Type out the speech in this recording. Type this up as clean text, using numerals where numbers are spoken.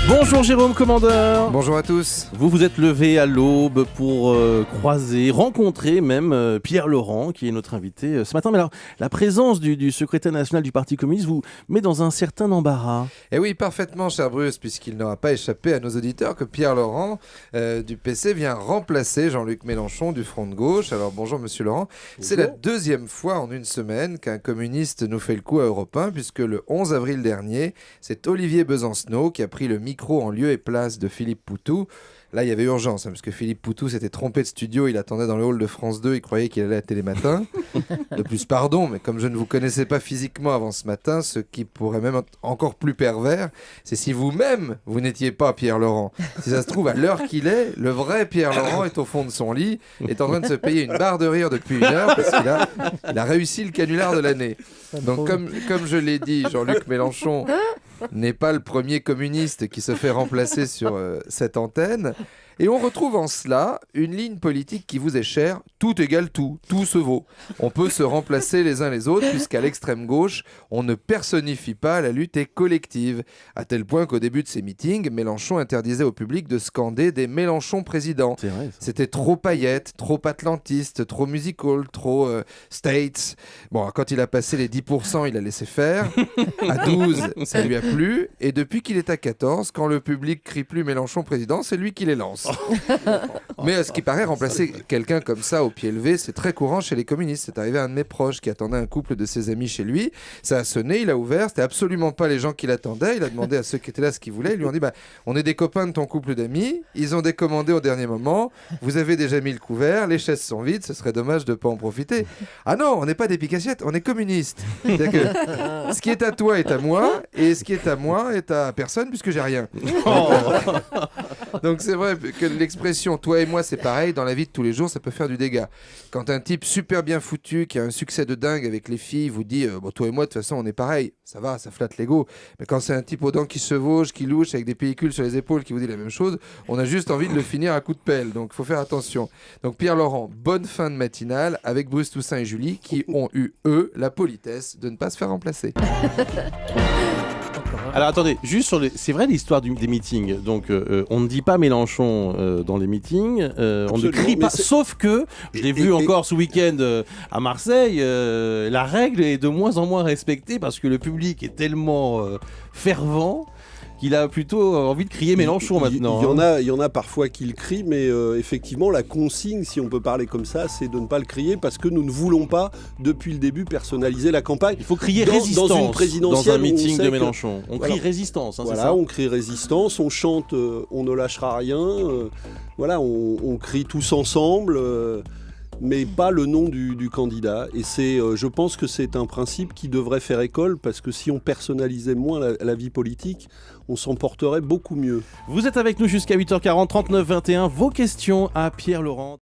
Bonjour Jérôme Commandeur. Bonjour à tous. Vous vous êtes levé à l'aube pour croiser, rencontrer même Pierre Laurent, qui est notre invité ce matin. Mais alors, la présence du secrétaire national du Parti communiste vous met dans un certain embarras. Et oui, parfaitement, cher Bruce, puisqu'il n'aura pas échappé à nos auditeurs que Pierre Laurent du PC vient remplacer Jean-Luc Mélenchon du Front de Gauche. Alors bonjour Monsieur Laurent. Bonjour. C'est la deuxième fois en une semaine qu'un communiste nous fait le coup à Europe 1, puisque le 11 avril dernier, c'est Olivier Besancenot qui a pris le micro en lieu et place de Philippe Poutou. Là, il y avait urgence, parce que Philippe Poutou s'était trompé de studio, il attendait dans le hall de France 2, il croyait qu'il allait à Télématin. De plus, pardon, mais comme je ne vous connaissais pas physiquement avant ce matin, ce qui pourrait même être encore plus pervers, c'est si vous-même, vous n'étiez pas Pierre Laurent. Si ça se trouve, à l'heure qu'il est, le vrai Pierre Laurent est au fond de son lit, est en train de se payer une barre de rire depuis une heure, parce qu'il a réussi le canular de l'année. Donc, comme je l'ai dit, Jean-Luc Mélenchon n'est pas le premier communiste qui se fait remplacer sur cette antenne. Et on retrouve en cela une ligne politique qui vous est chère, tout égale tout se vaut. On peut se remplacer les uns les autres, puisqu'à l'extrême gauche, on ne personnifie pas, la lutte est collective. À tel point qu'au début de ses meetings, Mélenchon interdisait au public de scander des Mélenchon présidents. C'est vrai, ça. C'était trop paillettes, trop atlantiste, trop musical, trop States. Bon, quand il a passé les 10%, il a laissé faire. À 12, ça lui a plu. Et depuis qu'il est à 14, quand le public crie plus Mélenchon président, c'est lui qui les lance. Mais à ce qui paraît, remplacer quelqu'un comme ça au pied levé, c'est très courant chez les communistes. C'est arrivé à un de mes proches qui attendait un couple de ses amis chez lui. Ça a sonné, il a ouvert. C'était absolument pas les gens qui l'attendaient. Il a demandé à ceux qui étaient là ce qu'ils voulaient. Ils lui ont dit on est des copains de ton couple d'amis. Ils ont décommandé au dernier moment. Vous avez déjà mis le couvert. Les chaises sont vides. Ce serait dommage de pas en profiter. Ah non, on n'est pas des pique-assiettes, on est communistes. C'est-à-dire que ce qui est à toi est à moi et ce qui est à moi est à personne puisque j'ai rien. Donc c'est vrai que l'expression toi et moi c'est pareil, dans la vie de tous les jours ça peut faire du dégât. Quand un type super bien foutu qui a un succès de dingue avec les filles vous dit toi et moi de toute façon on est pareil, ça va, ça flatte l'ego. Mais quand c'est un type aux dents qui se vauche, qui louche avec des pellicules sur les épaules qui vous dit la même chose, on a juste envie de le finir à coup de pelle. Donc il faut faire attention. Donc Pierre Laurent, bonne fin de matinale avec Bruce Toussaint et Julie qui ont eu eux la politesse de ne pas se faire remplacer. Alors attendez, juste sur c'est vrai l'histoire des meetings. Donc on ne dit pas Mélenchon dans les meetings, on ne crie pas. Sauf que je l'ai vu encore ce week-end à Marseille. La règle est de moins en moins respectée parce que le public est tellement fervent qu'il a plutôt envie de crier Mélenchon maintenant. Il y en a parfois qui le crient, mais effectivement, la consigne, si on peut parler comme ça, c'est de ne pas le crier parce que nous ne voulons pas, depuis le début, personnaliser la campagne. Il faut crier résistance dans une présidentielle dans un meeting de Mélenchon. On crie résistance, voilà, c'est ça ? On crie résistance, on chante on ne lâchera rien, on crie tous ensemble. Mais pas le nom du candidat. Et je pense que c'est un principe qui devrait faire école, parce que si on personnalisait moins la vie politique, on s'en porterait beaucoup mieux. Vous êtes avec nous jusqu'à 8h40, 39 21. Vos questions à Pierre Laurent.